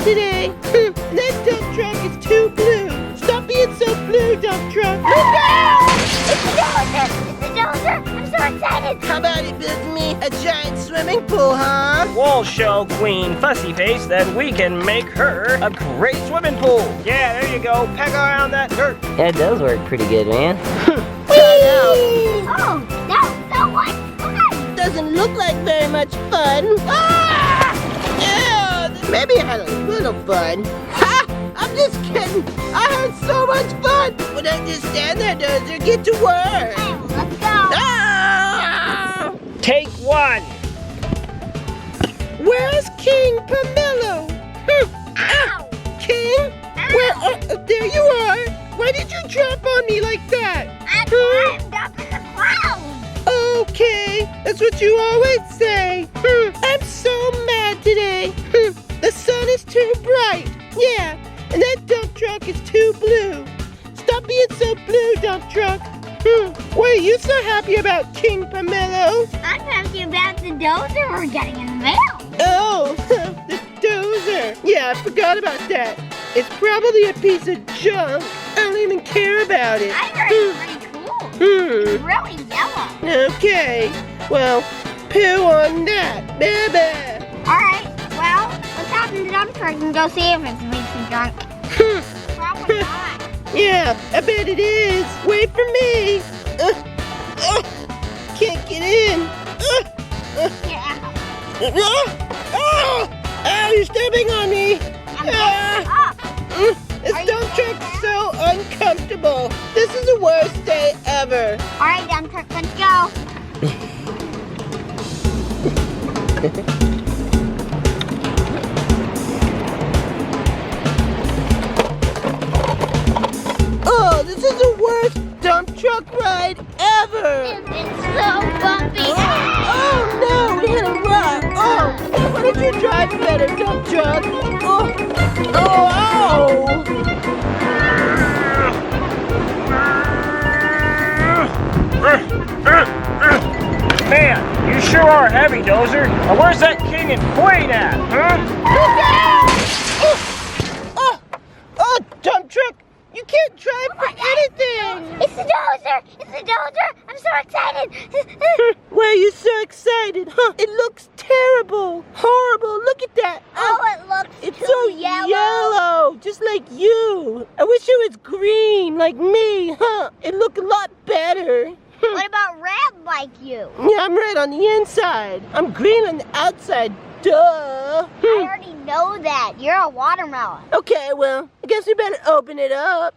today. That dump truck is too blue. Stop being so blue, dump truck. Look out! It's the dozer! It's the dozer! I'm so excited! How about it building me a giant swimming pool, huh? We'll show Queen Fussyface that we can make her a great swimming pool. Yeah, there you go. Peck around that dirt. That does work pretty good, man. Try out. Oh, that was so much fun! Doesn't look like very much fun. Ah! Yeah, maybe I had a little fun. Ha! I'm just kidding. I had so much fun. Well, don't just stand there, Dozer. Get to work. Hey, let's go! Ah! Take one. Where's King Pomelo? Ow! King? Where? There you are. Why did you jump on me like that? I climbed up in the clouds! Okay, that's what you always say. I'm so mad today. The sun is too bright. Yeah, and that dump truck is too blue. Stop being so blue, dump truck. Why are you so happy about King Pomelo? I'm happy about the dozer we're getting in the mail. Oh, the dozer. Yeah, I forgot about that. It's probably a piece of junk. I don't even care about it. I heard it's pretty cool. It's really yellow. Okay, well, poo on that, baby. Alright, well, let's hop in the dump truck and go see if it's a piece of junk. Probably not. Yeah, I bet it is. Wait for me. Can't get in. Yeah. Oh, you're stepping on me. I'm getting up. This dump truck's so uncomfortable. This is the worst day ever. Alright, dump truck, let's go. Oh, this is the worst dump truck ride ever. It's so bumpy. Oh no, we hit a rock. Oh, why don't you drive better, dump truck? Oh, Man, you sure are heavy, Dozer. Now where's that king and queen at, huh? Oh, dump truck, you can't drive for anything. It's the dozer. It's the dozer. I'm so excited. Why are you so excited, huh? It looks terrible, horrible. Look at that. Oh, it looks It's too so yellow. just like you. I wish it was green, like me, huh? It looked a lot better. What about red like you? Yeah, I'm red on the inside. I'm green on the outside. Duh. I already know that. You're a watermelon. Okay, well, I guess we better open it up.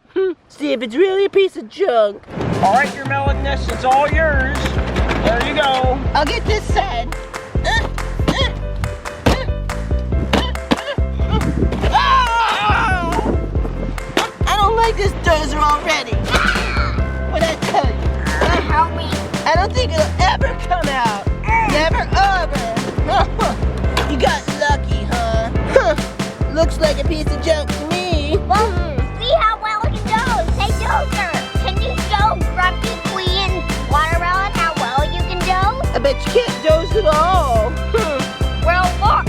See if it's really a piece of junk. All right, your melonness, it's all yours. There you go. I'll get this side. I don't like this dozer already. What'd I tell you? Help me. I don't think it'll ever come out. Never ever. You got lucky, huh? Looks like a piece of junk to me. Well, see how well it goes. Hey, dozer, can you show Grumpy Queen Watermelon how well you can doze? I bet you can't doze at all. Well, look.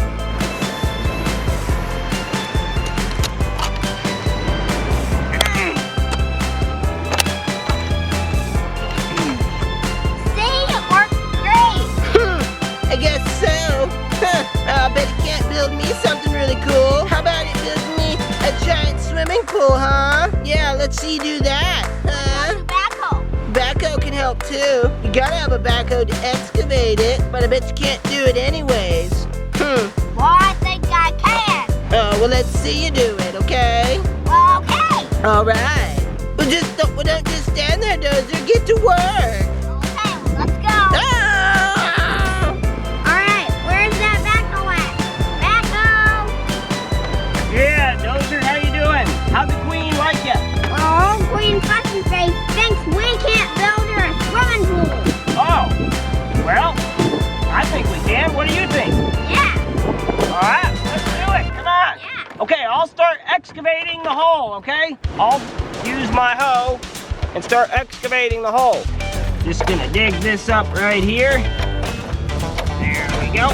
See, it works great. I guess so. I bet you can't build me something really cool. How about it build me a giant swimming pool, huh? Yeah, let's see you do that. Backhoe. Backhoe can help too. You gotta have a backhoe to excavate it, but I bet you can't do it anyways. Well, I think I can. Oh, well, let's see you do it, okay? Well, okay. All right. Well, don't just stand there, Dozer. Get to work. Okay, let's go. Ah! Alright, where's that backhoe at? Backhoe! Yeah, Dozer, how you doing? How'd the queen like you? Oh, Queen Fussyface thinks we can't build her a swimming pool. Oh, well, I think we can. What do you think? Yeah. All right, let's do it. Come on. Yeah. Okay, I'll start excavating the hole, okay? I'll use my hoe and start excavating the hole. Just gonna dig this up right here. There we go.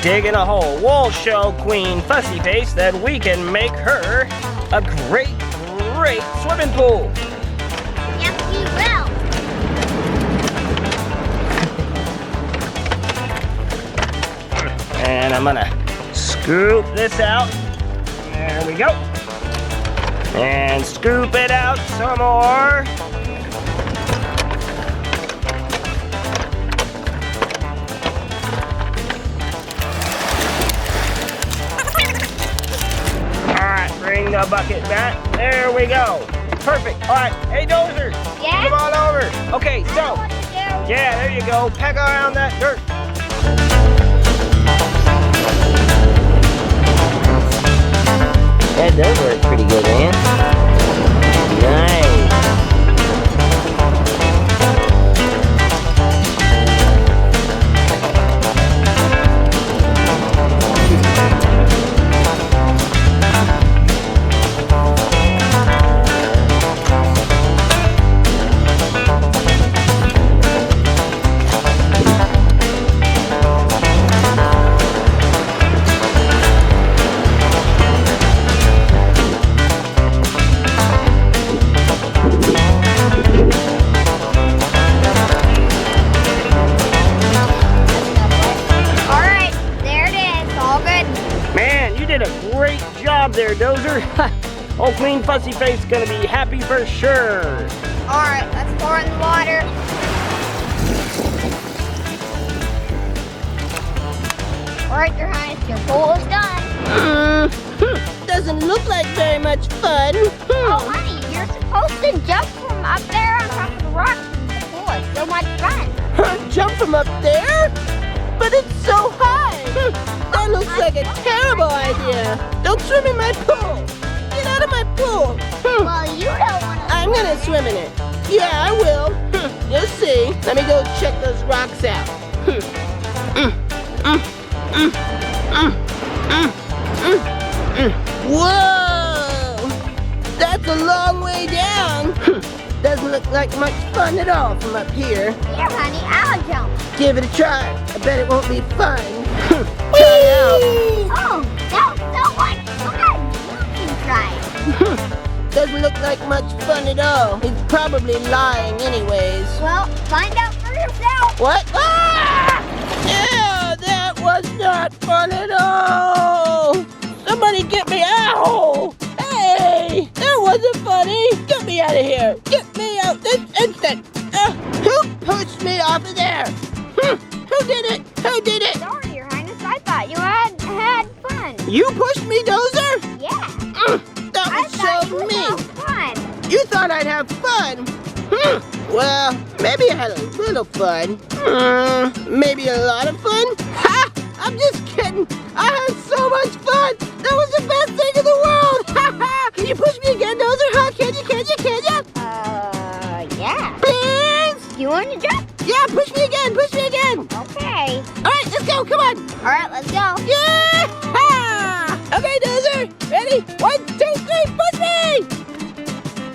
digging a hole. We'll show Queen Fussy Face that we can make her a great swimming pool. Yes, we will. And I'm gonna scoop this out. There we go. And scoop it out some more. Bring the bucket back. There we go. Perfect. All right. Hey, Dozer. Yeah? Come on over. Okay, so. Yeah, there you go. Peck around that dirt. That does work pretty good, man. Nice. There, Dozer. Old Queen Fussy Face gonna be happy for sure. All right, let's pour in the water. All right, Your Highness, your pool is done. Doesn't look like very much fun. Oh, honey, you're supposed to jump from up there on top of the rocks in the pool. It's so much fun. Jump from up there? But it's so high. That looks like a terrible idea. Don't swim in my pool. Get out of my pool. Well, you don't want to. I'm gonna swim in it. Yeah, I will. You'll see. Let me go check those rocks out. Whoa! That's a long way down. Doesn't look like much fun at all from up here. Here, honey, I'll jump. Give it a try. I bet it won't be fun. Try it out. Oh, that was so much fun. You can try it. Doesn't look like much fun at all. He's probably lying anyways. Well, find out for yourself. What? Ah! Yeah, that was not fun at all. Somebody get me out. Hey, that wasn't funny. Get me out of here. Get me out this instant. Who pushed me off of there? Who did it? Who did it? Sorry, Your Highness. I thought you had fun. You pushed me, Dozer? Yeah. That was so mean. Fun. You thought I'd have fun? Well, maybe I had a little fun. Maybe a lot of fun? Ha! I'm just kidding. I had so much fun. That was the best thing in the world. Ha ha! Can you push me again, Dozer? Huh? Can you? Yeah. Please? You want to jump? Yeah, push me again. Push me again. Okay. All right, let's go. Come on. All right, let's go. Yeah! Okay, Dozer. Ready? 1, 2, 3. Push me!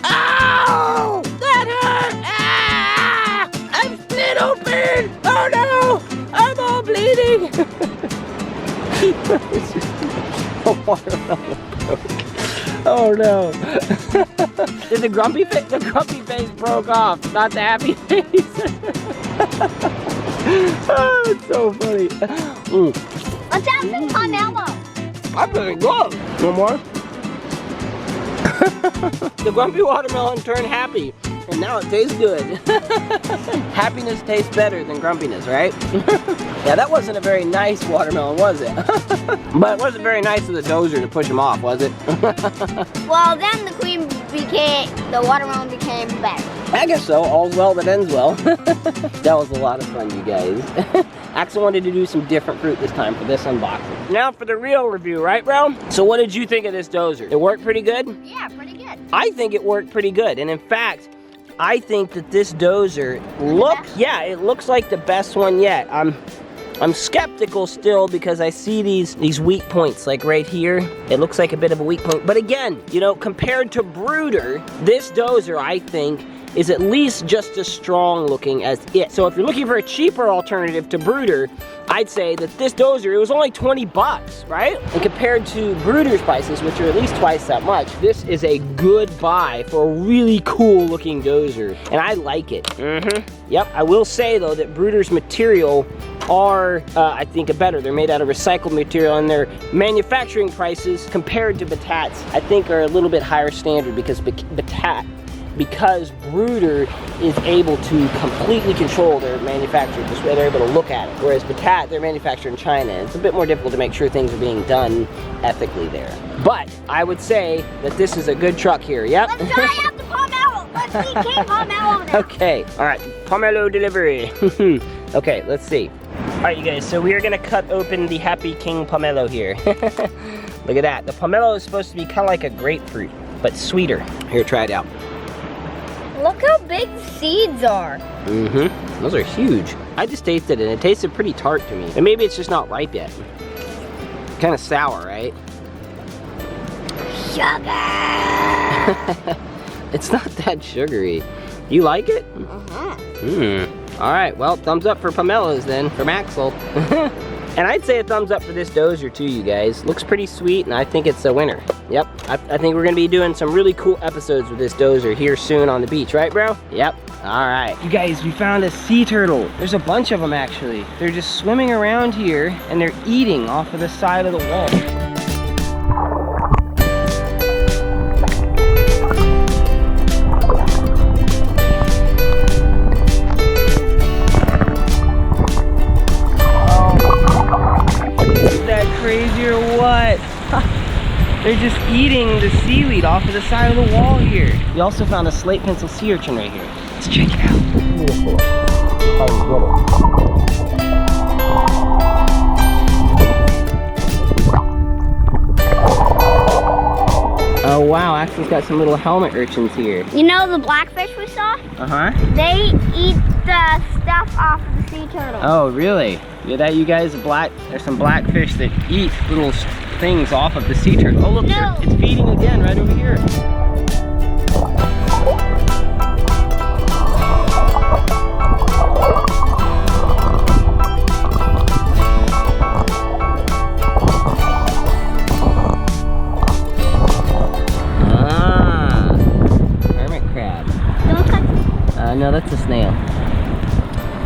Ow! That hurt! Ah! I'm split open! Oh no! I'm all bleeding! Oh no! Did the grumpy face? The grumpy face broke off, not the happy face. Oh, it's so funny. Let's have some pomelo. I'm very good. One more. The grumpy watermelon turned happy, and now it tastes good. Happiness tastes better than grumpiness, right? Yeah, that wasn't a very nice watermelon, was it? But it wasn't very nice of the Dozer to push him off, was it? Well, then the watermelon became better. I guess so. All's well that ends well. That was a lot of fun, you guys. Axel wanted to do some different fruit this time for this unboxing. Now for the real review, right, bro? So what did you think of this Dozer? It worked pretty good? Yeah, pretty good. I think it worked pretty good. And in fact, I think that this Dozer it looks like the best one yet. I'm skeptical still because I see these weak points like right here. It looks like a bit of a weak point. But again, you know, compared to Brooder, this Dozer, I think, is at least just as strong looking as it. So if you're looking for a cheaper alternative to Brooder, I'd say that this dozer, it was only 20 bucks, right? And compared to Brooder's prices, which are at least twice that much, this is a good buy for a really cool looking dozer. And I like it. Yep, I will say though that Brooder's material are, I think, better. They're made out of recycled material, and their manufacturing prices compared to Batat's, I think, are a little bit higher standard because Brooder is able to completely control their manufacturing, just where they're able to look at it. Whereas Batat, they're manufactured in China, and it's a bit more difficult to make sure things are being done ethically there. But I would say that this is a good truck here, yep? Let's try out the pomelo. Let's see King Pomelo now. Okay, all right, pomelo delivery. Okay, let's see. All right, you guys, so we are gonna cut open the Happy King pomelo here. Look at that. The pomelo is supposed to be kind of like a grapefruit, but sweeter. Here, try it out. Look how big the seeds are. Those are huge. I just tasted it, and it tasted pretty tart to me. And maybe it's just not ripe yet. Kind of sour, right? Sugar. It's not that sugary. You like it? All right, well, thumbs up for pomelos then, from Axel. And I'd say a thumbs up for this dozer too, you guys. Looks pretty sweet, and I think it's a winner. Yep, I think we're gonna be doing some really cool episodes with this dozer here soon on the beach, right, bro? Yep, all right. You guys, we found a sea turtle. There's a bunch of them, actually. They're just swimming around here, and they're eating off of the side of the wall. Crazy or what? They're just eating the seaweed off of the side of the wall here. We also found a slate pencil sea urchin right here. Let's check it out. Beautiful. Oh wow, Axel's got some little helmet urchins here. You know the blackfish we saw? They eat the stuff off of the sea turtle. Oh really? Yeah, that you guys, there's some blackfish that eat little things off of the sea turtle. Oh look, No. It's feeding again right over here. Hermit crab. Don't touch it. No, that's a snail.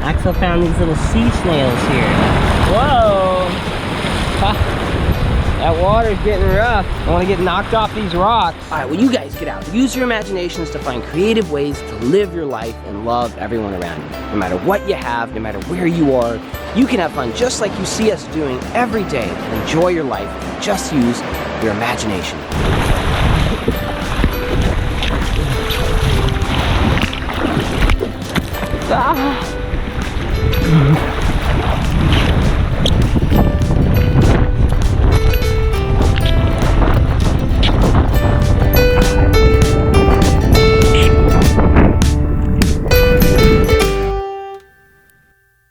Axel found these little sea snails here. Whoa! Ha. That water's getting rough. I want to get knocked off these rocks. All right, well, you guys get out. Use your imaginations to find creative ways to live your life and love everyone around you. No matter what you have, no matter where you are, you can have fun just like you see us doing every day and enjoy your life. Just use your imagination. Ah.